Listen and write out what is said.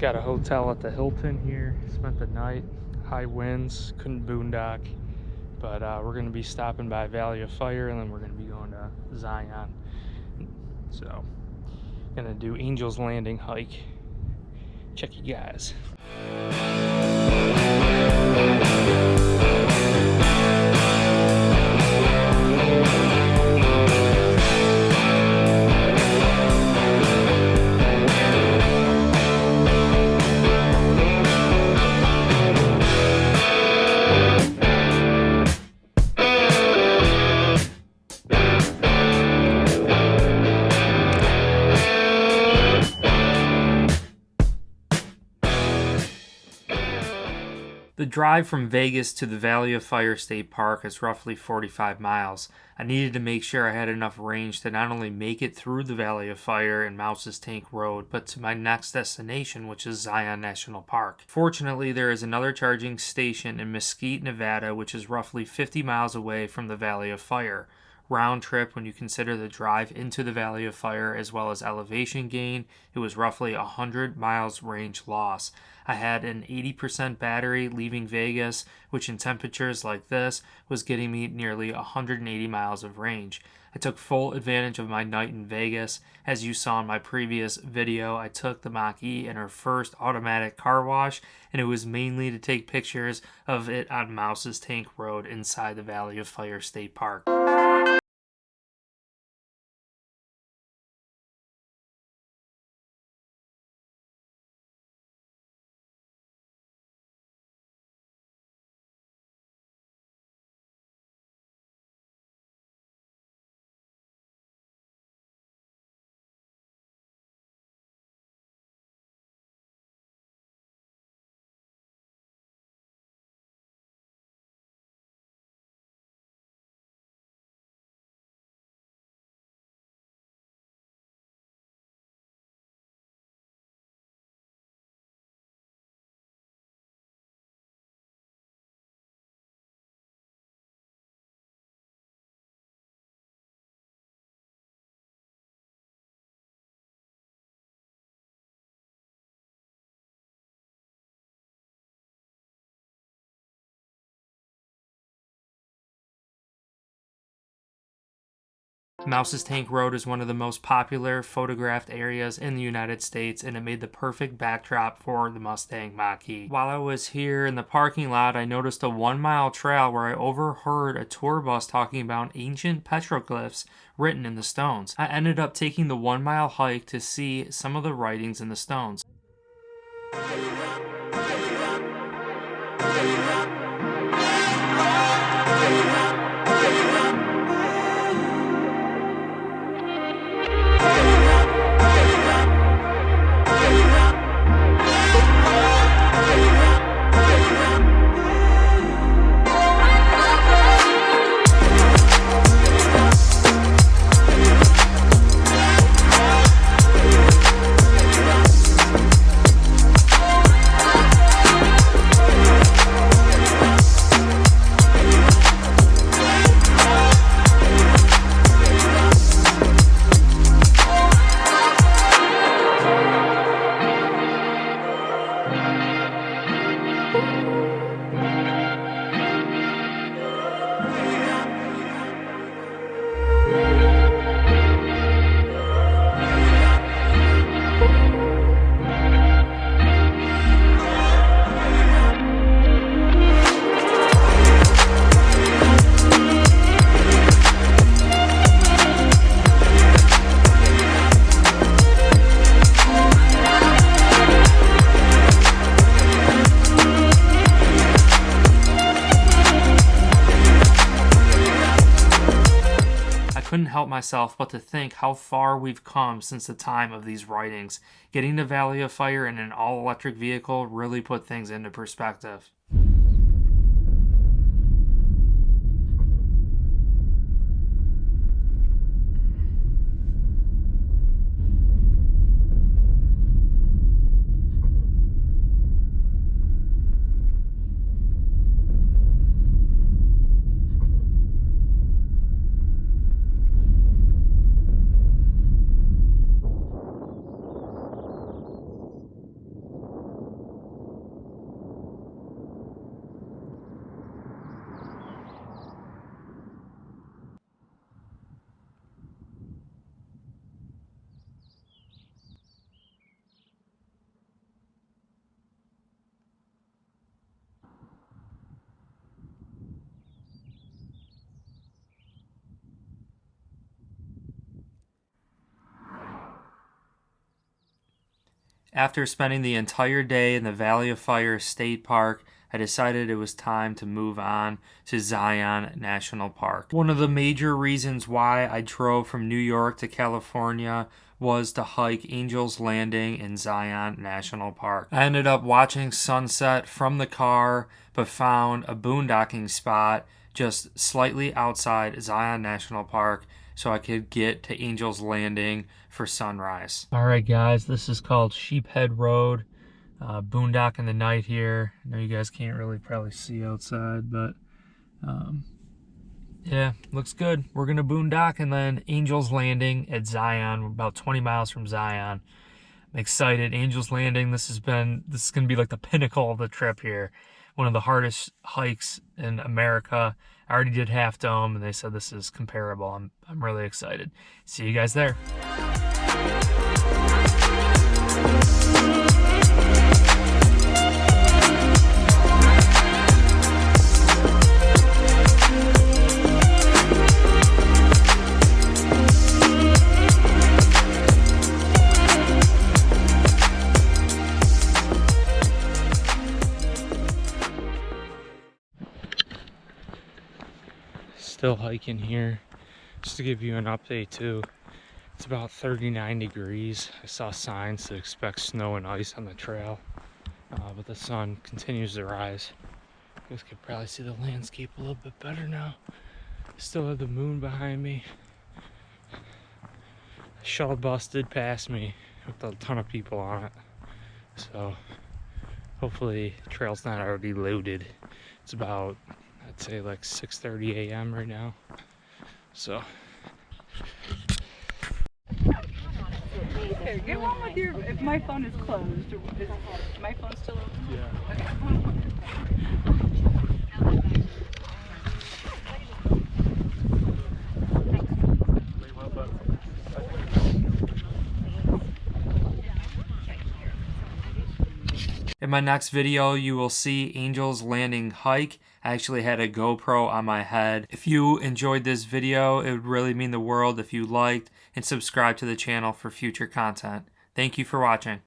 got a hotel at the Hilton here. Spent the night. High winds, couldn't boondock. But we're going to be stopping by Valley of Fire, and then we're going to be going to Zion. So, gonna do Angel's Landing hike. Check you guys. The drive from Vegas to the Valley of Fire State Park is roughly 45 miles. I needed to make sure I had enough range to not only make it through the Valley of Fire and Mouse's Tank Road, but to my next destination, which is Zion National Park. Fortunately, there is another charging station in Mesquite, Nevada, which is roughly 50 miles away from the Valley of Fire. Round trip, when you consider the drive into the Valley of Fire as well as elevation gain, it was roughly 100 miles range loss. I had an 80% battery leaving Vegas, which in temperatures like this was getting me nearly 180 miles of range. I took full advantage of my night in Vegas. As you saw in my previous video, I took the Mach E in her first automatic car wash, and it was mainly to take pictures of it on Mouse's Tank Road inside the Valley of Fire State Park. Mouse's Tank Road is one of the most popular photographed areas in the United States, and it made the perfect backdrop for the Mustang Mach E. While I was here in the parking lot, I noticed a 1-mile trail where I overheard a tour bus talking about ancient petroglyphs written in the stones. I ended up taking the 1-mile hike to see some of the writings in the stones. Couldn't help myself but to think how far we've come since the time of these writings. Getting to Valley of Fire in an all-electric vehicle really put things into perspective. After spending the entire day in the Valley of Fire State Park, I decided it was time to move on to Zion National Park. One of the major reasons why I drove from New York to California was to hike Angel's Landing in Zion National Park. I ended up watching sunset from the car, but found a boondocking spot just slightly outside Zion National Park so I could get to Angel's Landing for sunrise. All right, guys, this is called Sheephead Road. Boondock in the night here. I know you guys can't really probably see outside, but yeah, looks good. We're gonna boondock and then Angel's Landing at Zion. We're about 20 miles from Zion. I'm excited. Angel's Landing, this is gonna be like the pinnacle of the trip here. One of the hardest hikes in America. I already did Half Dome and they said this is comparable. I'm really excited. See you guys there. Still hiking here. Just to give you an update too, it's about 39 degrees. I saw signs to expect snow and ice on the trail, but the sun continues to rise. You guys could probably see the landscape a little bit better now. Still have the moon behind me. A shuttle bus did pass me with a ton of people on it, so hopefully the trail's not already loaded. It's about, I'd say, like 6:30 a.m. right now. So here, get one with your, if my phone is closed, is my phone still open? yeah. Okay. In my next video, you will see Angel's Landing hike. I actually had a GoPro on my head. If you enjoyed this video, it would really mean the world if you liked and subscribed to the channel for future content. Thank you for watching.